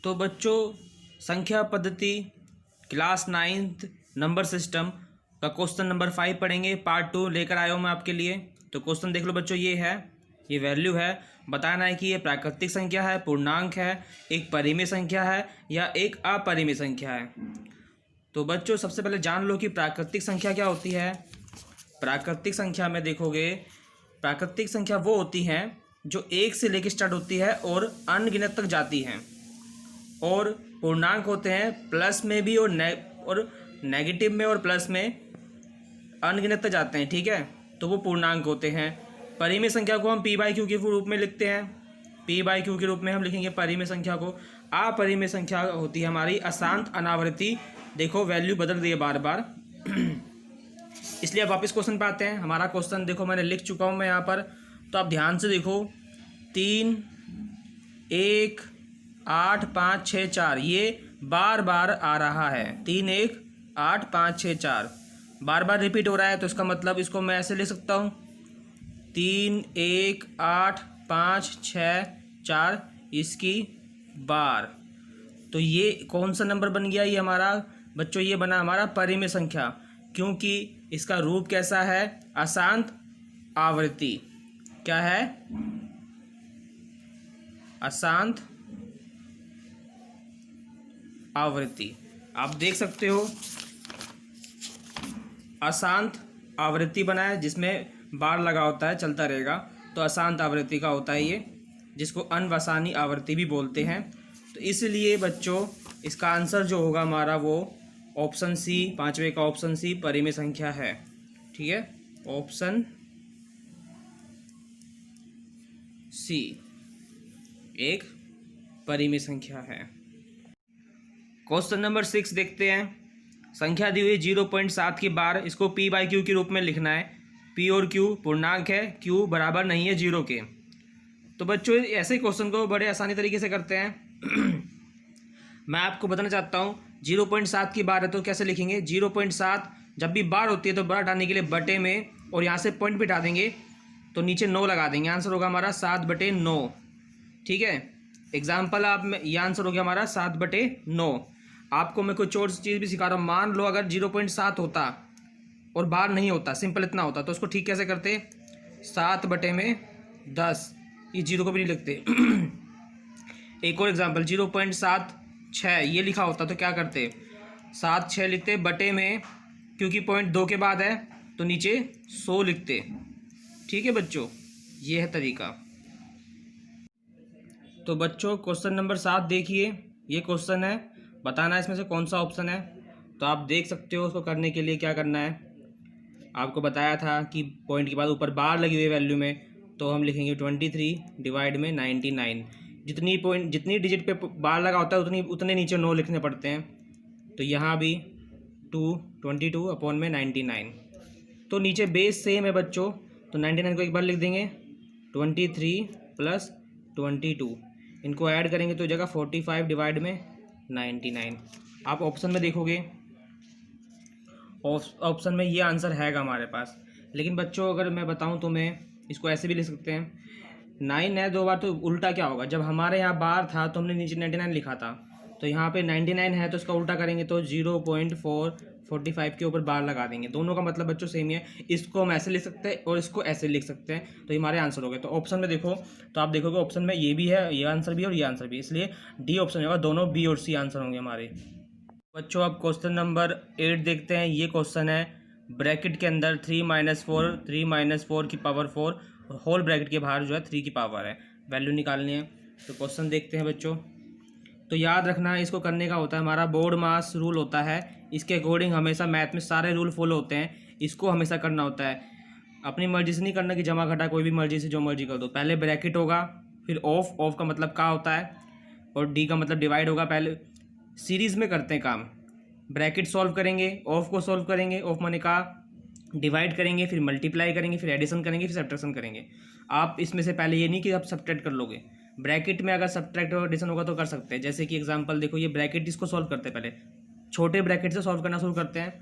तो बच्चों संख्या पद्धति क्लास 9th नंबर सिस्टम का क्वेश्चन नंबर 5 पढ़ेंगे। पार्ट 2 लेकर आया हूँ मैं आपके लिए। तो क्वेश्चन देख लो बच्चों, ये है, ये वैल्यू है। बताना है कि ये प्राकृतिक संख्या है, पूर्णांक है, एक परिमेय संख्या है या एक अपरिमेय संख्या है। तो बच्चों सबसे पहले जान लो कि प्राकृतिक संख्या क्या होती है। प्राकृतिक संख्या में देखोगे, प्राकृतिक संख्या वो होती हैं जो एक से लेकर स्टार्ट होती है और अनगिनत तक जाती हैं। और पूर्णांक होते हैं प्लस में भी और नेगेटिव में और प्लस में अनगिनत तक जाते हैं, ठीक है। तो वो पूर्णांक होते हैं। परिमेय संख्या को हम p/q के रूप में लिखते हैं। p/q के रूप में हम लिखेंगे परिमेय संख्या को। अपरिमेय संख्या होती है हमारी अशांत अनावृत्ति। देखो वैल्यू बदल रही है बार बार इसलिए अब वापस क्वेश्चन पे आते हैं। हमारा क्वेश्चन देखो मैंने लिख चुका हूँ मैं यहाँ पर, तो आप ध्यान से देखो। 3, 1, 8, 5, 6, 4 ये बार बार आ रहा है। 3, 1, 8, 5, 6, 4 बार बार रिपीट हो रहा है। तो इसका मतलब इसको मैं ऐसे लिख सकता हूँ 3, 1, 8, 5, 6, 4 इसकी बार। तो ये कौन सा नंबर बन गया? ये हमारा बच्चों ये बना हमारा परिमेय संख्या, क्योंकि इसका रूप कैसा है? अशांत आवृत्ति। क्या है? अशांत आवृत्ति। आप देख सकते हो अशांत आवृत्ति बना है जिसमें बार लगा होता है, चलता रहेगा। तो अशांत आवृत्ति का होता है ये, जिसको अनवसानी आवृत्ति भी बोलते हैं। तो इसलिए बच्चों इसका आंसर जो होगा हमारा वो ऑप्शन सी, 5वें का ऑप्शन सी परिमेय संख्या है, ठीक है। ऑप्शन सी एक परिमेय संख्या है। क्वेश्चन नंबर 6 देखते हैं। संख्या दी हुई 0.7 की बार, इसको p/q के रूप में लिखना है। p और q पूर्णांक है, q बराबर नहीं है 0 के। तो बच्चों ऐसे क्वेश्चन को बड़े आसानी तरीके से करते हैं मैं आपको बताना चाहता हूँ 0.7 की बार है तो कैसे लिखेंगे। 0.7 जब भी बार होती है तो बार हटाने के लिए बटे में और यहाँ से पॉइंट भी हटा देंगे तो नीचे 9 लगा देंगे। आंसर होगा हमारा 7/9, ठीक है। एग्जाम्पल आप में ये आंसर हो गया हमारा 7/9। आपको मैं कुछ और चीज़ भी सिखा रहा हूँ। मान लो अगर 0.7 होता और बार नहीं होता, सिंपल इतना होता, तो उसको ठीक कैसे करते? 7/10, ये 0 को भी नहीं लिखते एक और एग्जाम्पल 0.76 ये लिखा होता तो क्या करते? 7/6 लिखते बटे में, क्योंकि पॉइंट 2 के बाद है तो नीचे 100 लिखते, ठीक है बच्चों। ये है तरीका। तो बच्चों क्वेश्चन नंबर 7 देखिए, ये क्वेश्चन है, बताना है इसमें से कौन सा ऑप्शन है। तो आप देख सकते हो उसको करने के लिए क्या करना है। आपको बताया था कि पॉइंट के बाद ऊपर बार लगी हुई वैल्यू में, तो हम लिखेंगे 23 डिवाइड में 99। जितनी डिजिट पे बार लगा होता है उतने नीचे 9 लिखने पड़ते हैं। तो यहाँ भी 22 अपॉन में 99। तो नीचे बेस सेम है बच्चों, तो 99 को एक बार लिख देंगे। 23 + 22 इनको ऐड करेंगे तो जगह 45 डिवाइड में 99। आप ऑप्शन में देखोगे, ऑप्शन में ये आंसर हैगा हमारे पास। लेकिन बच्चों अगर मैं बताऊं तो मैं इसको ऐसे भी लिख सकते हैं। 9 है 2 बार, तो उल्टा क्या होगा? जब हमारे यहाँ बार था तो हमने नीचे 99 लिखा था, तो यहाँ पे 99 है तो इसका उल्टा करेंगे तो 0.445 के ऊपर बार लगा देंगे। दोनों का मतलब बच्चों सेम ही है। इसको हम ऐसे लिख सकते हैं और इसको ऐसे लिख सकते हैं, तो ये हमारे आंसर हो गए। तो ऑप्शन में देखो तो आप देखोगे ऑप्शन में ये भी है, ये आंसर भी है और ये आंसर भी, इसलिए डी ऑप्शन होगा। दोनों बी और सी आंसर होंगे हमारे। बच्चों अब क्वेश्चन नंबर 8 देखते हैं। ये क्वेश्चन है ब्रैकेट के अंदर 3 - 4 की पावर 4 होल ब्रैकेट के बाहर जो है 3 की पावर है, वैल्यू निकालनी है। तो क्वेश्चन देखते हैं बच्चों। तो याद रखना इसको करने का होता है हमारा बोर्ड मास रूल होता है। इसके अकॉर्डिंग हमेशा मैथ में सारे रूल फॉलो होते हैं, इसको हमेशा करना होता है। अपनी मर्जी से नहीं करना कि जमा घटा, कोई भी मर्जी से जो मर्जी कर दो। पहले ब्रैकेट होगा, फिर ऑफ का मतलब का होता है, और डी का मतलब डिवाइड होगा। पहले सीरीज़ में करते हैं काम। ब्रैकेट सॉल्व करेंगे, ऑफ को सॉल्व करेंगे, ऑफ माने का डिवाइड करेंगे, फिर मल्टीप्लाई करेंगे, फिर एडिशन करेंगे, फिर सब्ट्रैक्शन करेंगे। आप इसमें से पहले ये नहीं कि आप सब्ट्रैक्ट कर लोगे। ब्रैकेट में अगर सब्ट्रैक्ट और एडिशन होगा तो कर सकते हैं। जैसे कि एग्जांपल देखो, ये ब्रैकेट इसको सॉल्व करते हैं, पहले छोटे ब्रैकेट से सॉल्व करना शुरू करते हैं।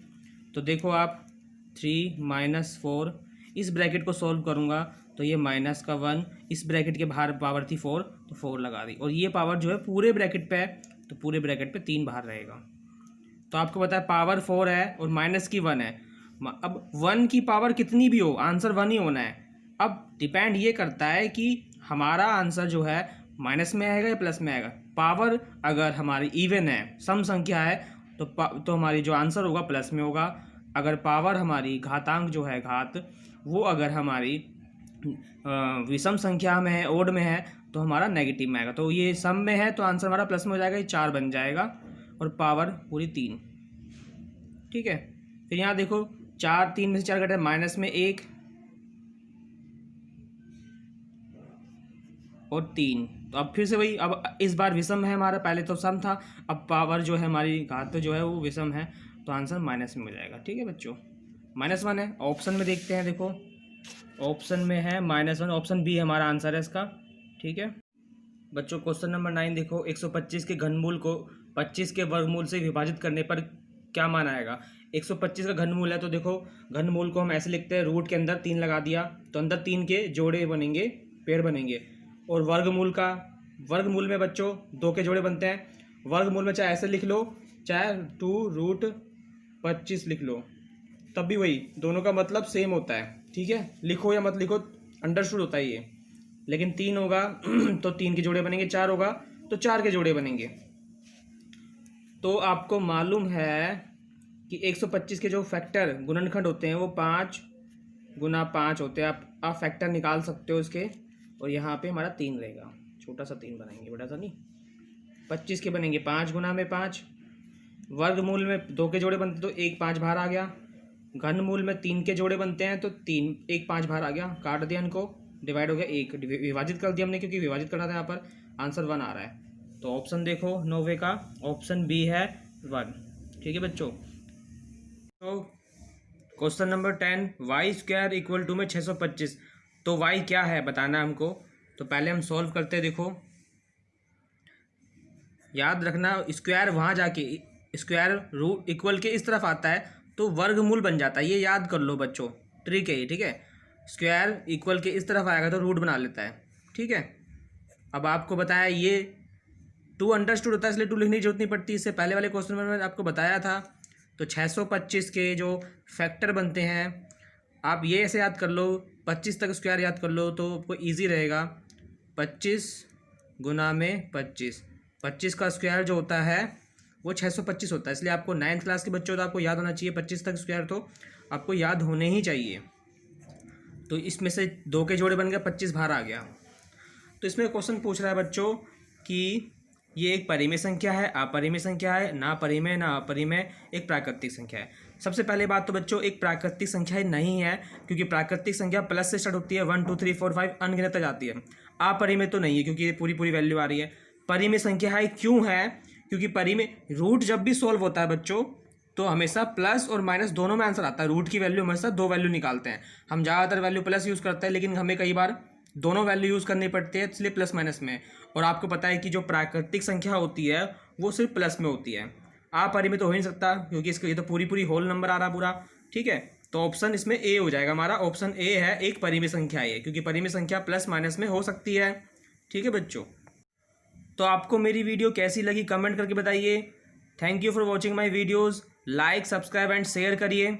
तो देखो आप 3 - 4 इस ब्रैकेट को सॉल्व करूँगा तो ये -1, इस ब्रैकेट के बाहर पावर थी 4 तो 4 लगा दी, और ये पावर जो है पूरे ब्रैकेट पे है तो पूरे ब्रैकेट पे 3 बाहर रहेगा। तो आपको पता है पावर 4 है और माइनस की 1 है। अब 1 की पावर कितनी भी हो आंसर 1 ही होना है। अब डिपेंड ये करता है कि हमारा आंसर जो है माइनस में आएगा या प्लस में आएगा। पावर अगर हमारी इवन है, सम संख्या है, तो हमारी जो आंसर होगा प्लस में होगा। अगर पावर हमारी घातांक जो है घात, वो अगर हमारी विषम संख्या में है, ओड में है, तो हमारा नेगेटिव में आएगा। तो ये सम में है तो आंसर हमारा प्लस में हो जाएगा, ये 4 बन जाएगा और पावर पूरी 3। ठीक है, फिर यहाँ देखो 4, 3 में से 4 घटे माइनस में 1 और 3। तो अब फिर से वही, अब इस बार विषम है हमारा, पहले तो सम था, अब पावर जो है हमारी घात जो है वो विषम है, तो आंसर माइनस में हो जाएगा। ठीक है बच्चों, -1 है। ऑप्शन में देखते हैं, देखो ऑप्शन में है -1, ऑप्शन बी हमारा आंसर है इसका। ठीक है बच्चों, क्वेश्चन नंबर 9 देखो, 125 के घनमूल को 25 के वर्गमूल से विभाजित करने पर क्या मान आएगा। 125 का घनमूल है, तो देखो घनमूल को हम ऐसे लिखते हैं, रूट के अंदर 3 लगा दिया तो अंदर 3 के जोड़े बनेंगे, पेड़ बनेंगे। और वर्गमूल में बच्चों 2 के जोड़े बनते हैं। वर्गमूल में चाहे ऐसे लिख लो, चाहे 2√25 लिख लो, तब भी वही, दोनों का मतलब सेम होता है। ठीक है, लिखो या मत लिखो, अंडरस्टूड होता है ये। लेकिन 3 होगा तो 3 के जोड़े बनेंगे, 4 होगा तो 4 के जोड़े बनेंगे। तो आपको मालूम है कि 125 के जो फैक्टर गुणनखंड होते हैं वो 5 गुना 5 होते हैं। आप फैक्टर निकाल सकते हो इसके, और यहाँ पे हमारा 3 रहेगा, छोटा सा 3 बनाएंगे, बड़ा सा नहीं। 25 के बनेंगे 5 गुना में 5। वर्गमूल में 2 के जोड़े बनते तो 1 5 बाहर आ गया। घनमूल में 3 के जोड़े बनते हैं तो 3 1 5 बाहर आ गया, काट दिया इनको, डिवाइड हो गया 1, विभाजित कर दिया हमने क्योंकि विभाजित करना था। यहाँ पर आंसर 1 आ रहा है, तो ऑप्शन देखो 9वें का ऑप्शन बी है 1। ठीक है बच्चों, तो क्वेश्चन नंबर 10, y² = में 625। तो y क्या है बताना है हमको। तो पहले हम सॉल्व करते हैं। देखो याद रखना, स्क्वायर वहाँ जाके स्क्वायर रूट इक्वल के इस तरफ आता है तो वर्गमूल बन जाता है, ये याद कर लो बच्चों, ट्रिक है ये। ठीक है, स्क्वायर इक्वल के इस तरफ आएगा तो रूट बना लेता है। ठीक है, अब आपको बताया ये 2 अंडरस्टूड होता है, इसलिए 2 लिखने की जरूरत नहीं पड़ती। इससे पहले वाले क्वेश्चन में मैंने आपको बताया था। तो 625 के जो फैक्टर बनते हैं, आप ये ऐसे याद कर लो, 25 तक स्क्वायर याद कर लो तो आपको ईजी रहेगा। 25 गुना में 25, 25 का स्क्वायर जो होता है वो 625 होता है। इसलिए आपको 9th क्लास के बच्चों तो आपको याद होना चाहिए, 25 तक स्क्वायर तो आपको याद होने ही चाहिए। तो इसमें से 2 के जोड़े बन गए, 25 बाहर आ गया। तो इसमें क्वेश्चन पूछ रहा है बच्चों कि ये एक परिमेय संख्या है, अपरिमेय संख्या है, ना परिमेय ना अपरिमेय, एक प्राकृतिक संख्या है। सबसे पहले बात तो बच्चों एक प्राकृतिक संख्या नहीं है, क्योंकि प्राकृतिक संख्या प्लस से स्टार्ट होती है, 1 2 3 4 5 अनगिनत जाती है। अपरिमेय तो नहीं है क्योंकि ये पूरी वैल्यू आ रही है। परिमेय संख्या है, क्यों है? क्योंकि परिमेय रूट जब भी सॉल्व होता है बच्चों तो हमेशा प्लस और माइनस दोनों में आंसर आता है। रूट की वैल्यू हमेशा 2 वैल्यू निकालते हैं। हम ज़्यादातर वैल्यू प्लस यूज़ करते हैं, लेकिन हमें कई बार दोनों वैल्यू यूज़ करनी पड़ती है, इसलिए प्लस माइनस में। और आपको पता है कि जो प्राकृतिक संख्या होती है वो सिर्फ प्लस में होती है, अपरिमेय तो हो ही नहीं सकता, क्योंकि इसके ये तो पूरी होल नंबर आ रहा पूरा। ठीक है, तो ऑप्शन इसमें ए हो जाएगा हमारा, ऑप्शन ए है, एक परिमेय संख्या है, क्योंकि परिमेय संख्या प्लस माइनस में हो सकती है। ठीक है बच्चों, तो आपको मेरी वीडियो कैसी लगी कमेंट करके बताइए। Thank you for watching my videos, like subscribe and share करिए।